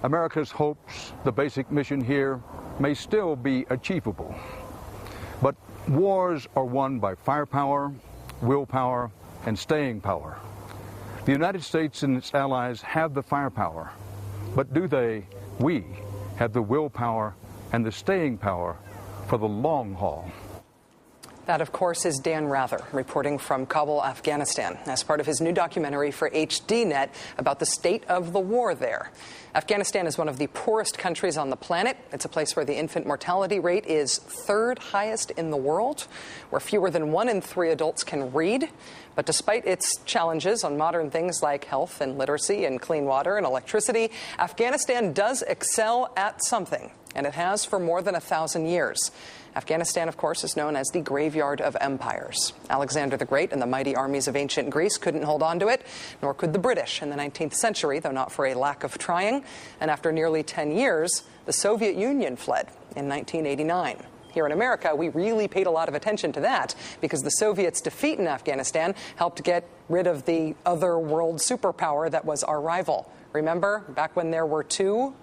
America's hopes, the basic mission here, may still be achievable. But wars are won by firepower, willpower, and staying power. The United States and its allies have the firepower, but do we, have the willpower and the staying power for the long haul? That, of course, is Dan Rather, reporting from Kabul, Afghanistan, as part of his new documentary for HDNet about the state of the war there. Afghanistan is one of the poorest countries on the planet. It's a place where the infant mortality rate is third highest in the world, where fewer than 1 in 3 adults can read. But despite its challenges on modern things like health and literacy and clean water and electricity, Afghanistan does excel at something, and it has for more than 1,000 years. Afghanistan, of course, is known as the graveyard of empires. Alexander the Great and the mighty armies of ancient Greece couldn't hold on to it, nor could the British in the 19th century, though not for a lack of trying. And after nearly 10 years, the Soviet Union fled in 1989. Here in America, we really paid a lot of attention to that because the Soviets' defeat in Afghanistan helped get rid of the other world superpower that was our rival. Remember, back when there were 2?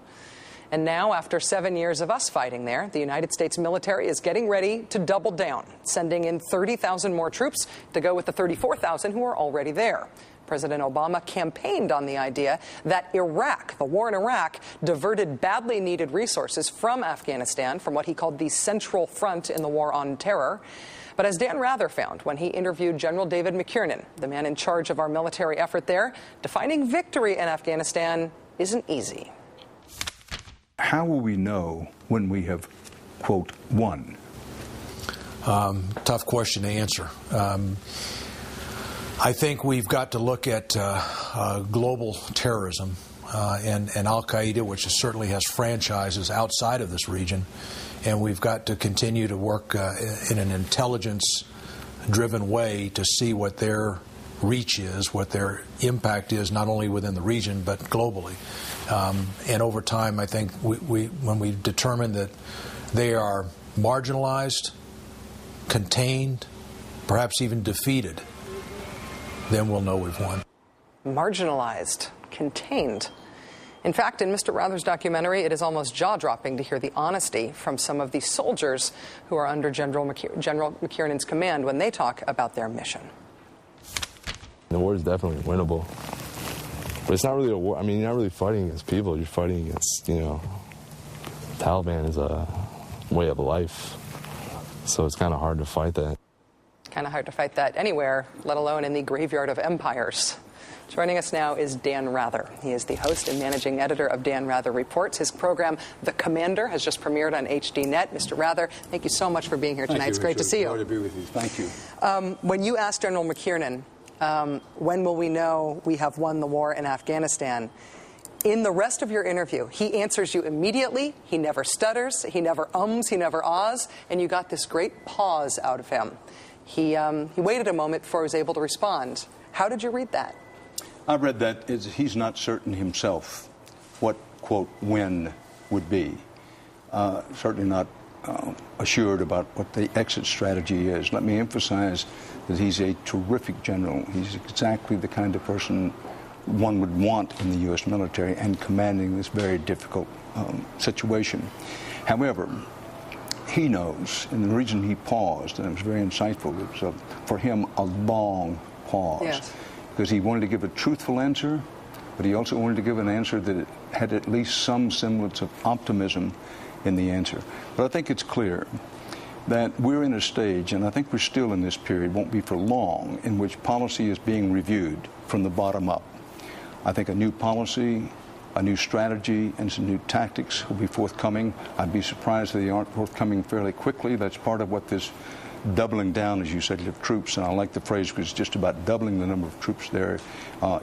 And now, after 7 years of us fighting there, the United States military is getting ready to double down, sending in 30,000 more troops to go with the 34,000 who are already there. President Obama campaigned on the idea that Iraq, the war in Iraq, diverted badly needed resources from Afghanistan, from what he called the Central Front in the war on terror. But as Dan Rather found when he interviewed General David McKiernan, the man in charge of our military effort there, defining victory in Afghanistan isn't easy. How will we know when we have, quote, won? Tough question to answer. I think we've got to look at global terrorism and Al-Qaeda, which certainly has franchises outside of this region, and we've got to continue to work in an intelligence-driven way to see what their reach is, what their impact is, not only within the region but globally. And over time, I think when we determine that they are marginalized, contained, perhaps even defeated, then we'll know we've won. Marginalized, contained. In fact, in Mr. Rather's documentary, it is almost jaw-dropping to hear the honesty from some of the soldiers who are under General McKiernan's command when they talk about their mission. The war is definitely winnable. But it's not really a war. I mean, you're not really fighting against people. You're fighting against, Taliban is a way of life. So it's kind of hard to fight that. Kind of hard to fight that anywhere, let alone in the graveyard of empires. Joining us now is Dan Rather. He is the host and managing editor of Dan Rather Reports. His program, The Commander, has just premiered on HDNet. Mr. Rather, thank you so much for being here tonight. It's great to see you. Glad to be with you. Thank you. When you asked General McKiernan, when will we know we have won the war in Afghanistan? In the rest of your interview, he answers you immediately. He never stutters. He never ums. He never ahs. And you got this great pause out of him. He waited a moment before he was able to respond. How did you read that? I read that as he's not certain himself what, quote, when would be. Certainly not assured about what the exit strategy is. Let me emphasize that he's a terrific general. He's exactly the kind of person one would want in the U.S. military and commanding this very difficult situation. However, he knows, and the reason he paused, and it was very insightful, it was for him a long pause. Yes. Because he wanted to give a truthful answer, but he also wanted to give an answer that had at least some semblance of optimism in the answer. But I think it's clear that we're in a stage, and I think we're still in this period, won't be for long, in which policy is being reviewed from the bottom up. I think a new policy, a new strategy, and some new tactics will be forthcoming. I'd be surprised if they aren't forthcoming fairly quickly. That's part of what this doubling down, as you said, of troops, and I like the phrase because it's just about doubling the number of troops there,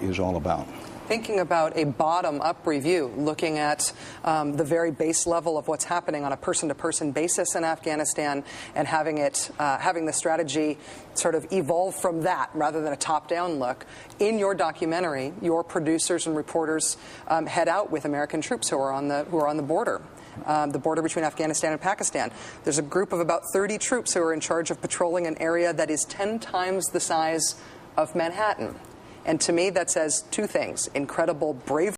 is all about. Thinking about a bottom-up review, looking at the very base level of what's happening on a person-to-person basis in Afghanistan, and having the strategy sort of evolve from that rather than a top-down look. In your documentary, your producers and reporters head out with American troops who are on the border. The border between Afghanistan and Pakistan. There's a group of about 30 troops who are in charge of patrolling an area that is 10 times the size of Manhattan. And to me, that says two things: incredible bravery